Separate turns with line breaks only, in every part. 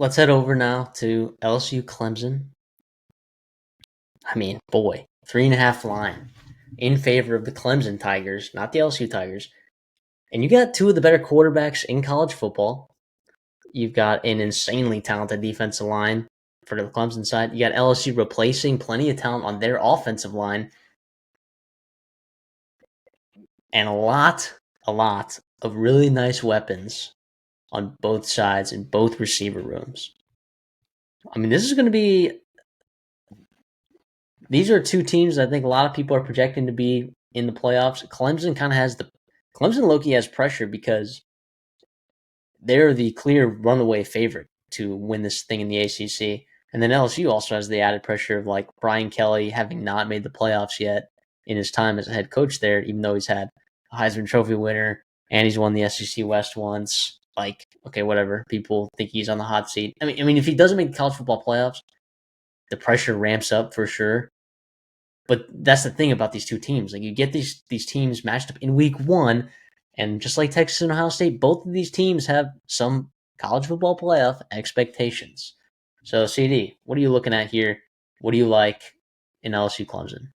Let's head over now to LSU Clemson. I mean, boy, 3.5 line in favor of the Clemson Tigers, not the LSU Tigers. And you got two of the better quarterbacks in college football. You've got an insanely talented defensive line for the Clemson side. You got LSU replacing plenty of talent on their offensive line, and a lot of really nice weapons on both sides in both receiver rooms. I mean, this is going to be. These are two teams I think a lot of people are projecting to be in the playoffs. Clemson Loki has pressure because they're the clear runaway favorite to win this thing in the ACC. And then LSU also has the added pressure of like Brian Kelly having not made the playoffs yet in his time as a head coach there, even though he's had a Heisman Trophy winner and he's won the SEC West once. Like, okay, whatever. People think he's on the hot seat. I mean, if he doesn't make the college football playoffs, the pressure ramps up for sure. But that's the thing about these two teams. Like you get these teams matched up in week one, and just like Texas and Ohio State, both of these teams have some college football playoff expectations. So CD, what are you looking at here? What do you like in LSU Clemson?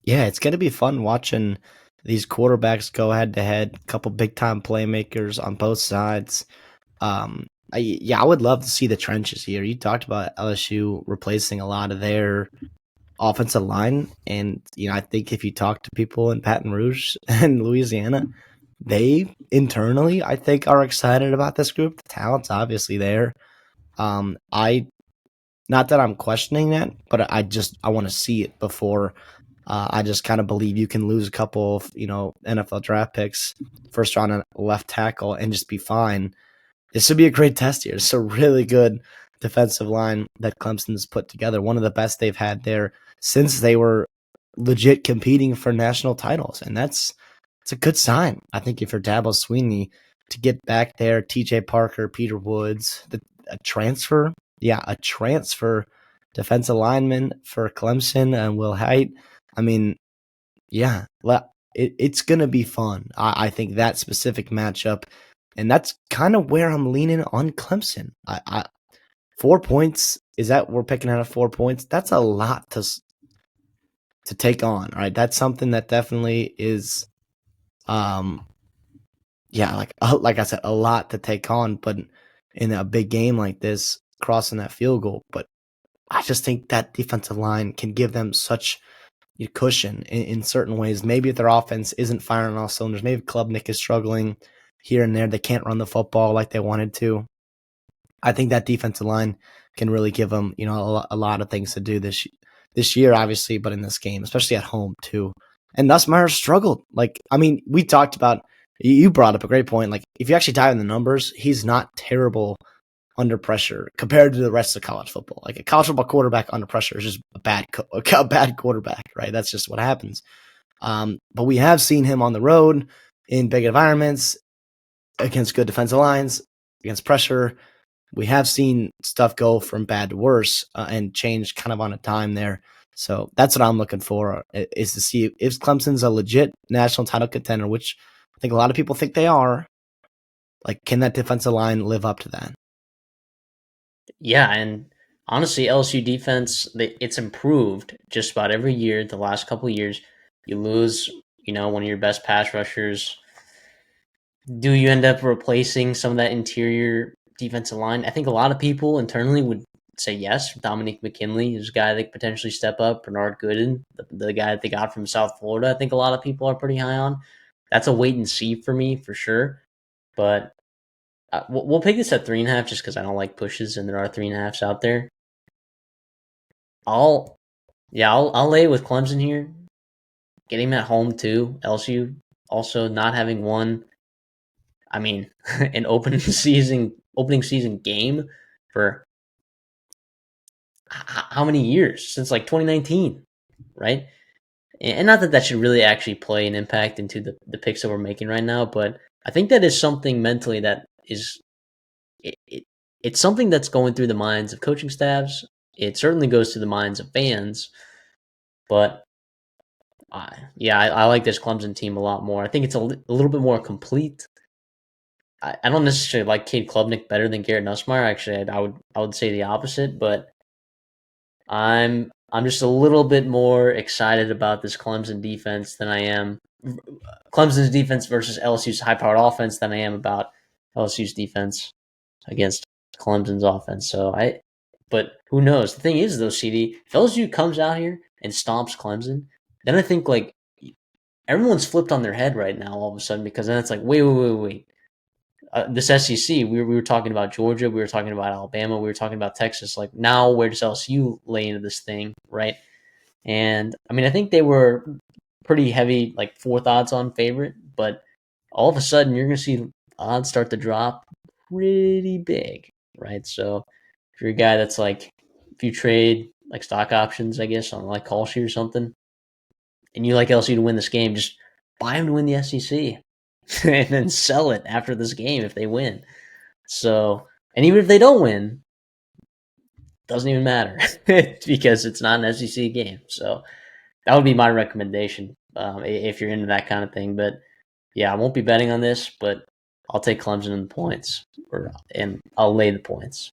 Yeah, it's going to be fun watching these quarterbacks go head to head. A couple big time playmakers on both sides. I would love to see the trenches here. You talked about LSU replacing a lot of their offensive line, and I think if you talk to people in Baton Rouge and Louisiana, they internally, I think, are excited about this group. The talent's obviously there. I Not that I'm questioning that, but I want to see it before. I just kind of believe you can lose a couple of NFL draft picks, first round left tackle, and just be fine. This would be a great test here. It's a really good defensive line that Clemson's put together. One of the best they've had there since they were legit competing for national titles, and it's a good sign. I think if you're Dabo Sweeney to get back there, T.J. Parker, Peter Woods, a transfer, a transfer defensive lineman for Clemson and Will Height. I mean, yeah, it's going to be fun. I think that specific matchup, and that's kind of where I'm leaning on Clemson. 4 points, is that we're picking out of 4 points? That's a lot to take on, right? That's something that definitely is, like I said, a lot to take on. But in a big game like this, crossing that field goal, but I just think that defensive line can give them such cushion in certain ways. Maybe if their offense isn't firing on all cylinders, maybe Klubnik is struggling here and there. They can't run the football like they wanted to. I think that defensive line can really give them, a lot of things to do this year, obviously, but in this game, especially at home too. And Nussmeier struggled. We talked about. You brought up a great point. Like, if you actually dive in the numbers, he's not terrible under pressure compared to the rest of college football. Like, a college football quarterback under pressure is just a bad quarterback, right? That's just what happens. But we have seen him on the road in big environments against good defensive lines, against pressure. We have seen stuff go from bad to worse and change kind of on a dime there. So that's what I'm looking for, is to see if Clemson's a legit national title contender, which I think a lot of people think they are. Like, can that defensive line live up to that?
Yeah, and honestly, LSU defense, it's improved just about every year. The last couple of years, you lose, one of your best pass rushers. Do you end up replacing some of that interior defensive line? I think a lot of people internally would say yes. Dominique McKinley is a guy that could potentially step up. Bernard Gooden, the guy that they got from South Florida, I think a lot of people are pretty high on. That's a wait and see for me for sure. But we'll pick this at 3.5 just because I don't like pushes and there are 3.5s out there. I'll lay it with Clemson here. Getting them at home too. LSU also not having won. I mean, an opening season game for how many years? Since like 2019, right? And not that should really actually play an impact into the picks that we're making right now, but I think that is something mentally that is it's something that's going through the minds of coaching staffs. It certainly goes through the minds of fans, but I like this Clemson team a lot more. I think it's a little bit more complete. I don't necessarily like Cade Klubnik better than Garrett Nussmeier. Actually, I would say the opposite, but I'm just a little bit more excited about this Clemson defense than I am Clemson's defense versus LSU's high-powered offense than I am about LSU's defense against Clemson's offense. But who knows? The thing is, though, CD, if LSU comes out here and stomps Clemson, then I think like everyone's flipped on their head right now all of a sudden because then it's like, wait. This SEC, we were talking about Georgia, we were talking about Alabama, we were talking about Texas. Like now, where does LSU lay into this thing, right? And I mean, I think they were pretty heavy, like fourth odds on favorite, but all of a sudden you're going to see odds start to drop pretty big, right? So if you're a guy that's like, if you trade like stock options, I guess, on like call sheet or something, and you like LSU to win this game, just buy them to win the SEC and then sell it after this game if they win. So, and even if they don't win, doesn't even matter because it's not an SEC game. So that would be my recommendation if you're into that kind of thing. But yeah, I won't be betting on this, but I'll take Clemson in the points, and I'll lay the points.